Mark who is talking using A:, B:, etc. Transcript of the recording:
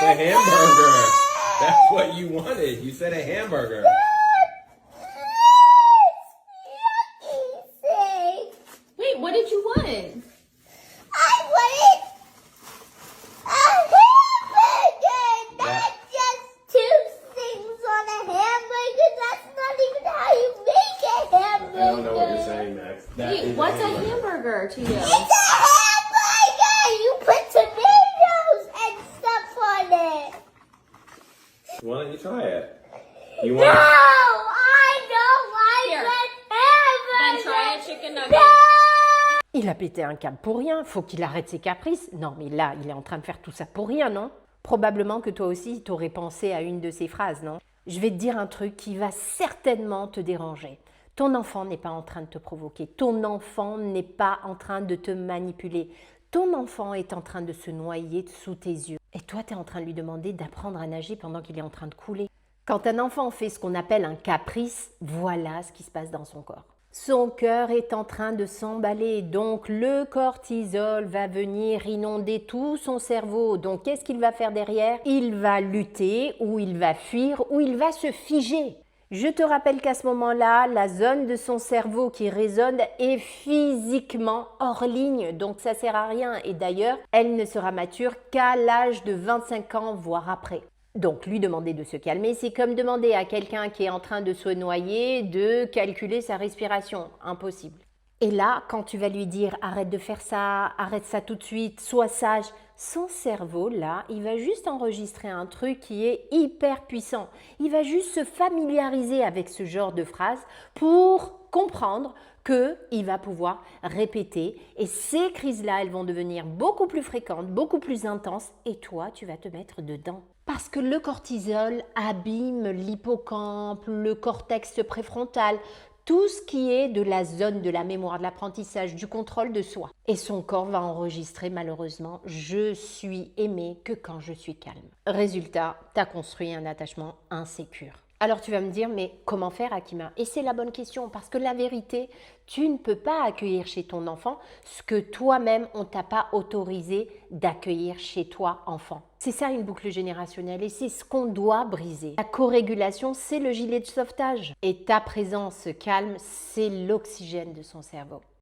A: a hamburger. That's what you wanted. You said a hamburger.
B: Wait, what did you want?
C: I wanted a hamburger, not just two things on a hamburger. That's not even how you make a hamburger.
A: I don't know what you're saying, Max. That
B: Wait,
A: is
B: what's a
A: hamburger.
B: hamburger to you?
C: It's a hamburger. You put tomatoes and stuff on it.
A: Why don't you try it? You
C: No,
A: want?
C: I don't like
B: Here.
C: a
B: Then
C: hamburger.
B: try a chicken nugget.
C: No.
D: Il a pété un câble pour rien, faut qu'il arrête ses caprices. Non mais là, il est en train de faire tout ça pour rien, non? Probablement que toi aussi, t'aurais pensé à une de ces phrases, non? Je vais te dire un truc qui va certainement te déranger. Ton enfant n'est pas en train de te provoquer, ton enfant n'est pas en train de te manipuler. Ton enfant est en train de se noyer sous tes yeux. Et toi, tu es en train de lui demander d'apprendre à nager pendant qu'il est en train de couler. Quand un enfant fait ce qu'on appelle un caprice, voilà ce qui se passe dans son corps. Son cœur est en train de s'emballer, donc le cortisol va venir inonder tout son cerveau. Donc qu'est-ce qu'il va faire derrière? Il va lutter, ou il va fuir, ou il va se figer. Je te rappelle qu'à ce moment-là, la zone de son cerveau qui résonne est physiquement hors ligne, donc ça sert à rien. Et d'ailleurs, elle ne sera mature qu'à l'âge de 25 ans, voire après. Donc, lui demander de se calmer, c'est comme demander à quelqu'un qui est en train de se noyer de calculer sa respiration. Impossible. Et là, quand tu vas lui dire « arrête de faire ça, arrête ça tout de suite, sois sage », son cerveau, là, il va juste enregistrer un truc qui est hyper puissant. Il va juste se familiariser avec ce genre de phrase pour comprendre qu'il va pouvoir répéter. Et ces crises-là, elles vont devenir beaucoup plus fréquentes, beaucoup plus intenses, et toi, tu vas te mettre dedans. Parce que le cortisol abîme l'hippocampe, le cortex préfrontal, tout ce qui est de la zone de la mémoire, de l'apprentissage, du contrôle de soi. Et son corps va enregistrer malheureusement « je suis aimé que quand je suis calme ». Résultat, tu as construit un attachement insécure. Alors tu vas me dire, mais comment faire, Akima? Et c'est la bonne question, parce que la vérité, tu ne peux pas accueillir chez ton enfant ce que toi-même, on t'a pas autorisé d'accueillir chez toi, enfant. C'est ça une boucle générationnelle et c'est ce qu'on doit briser. La corégulation, c'est le gilet de sauvetage. Et ta présence calme, c'est l'oxygène de son cerveau.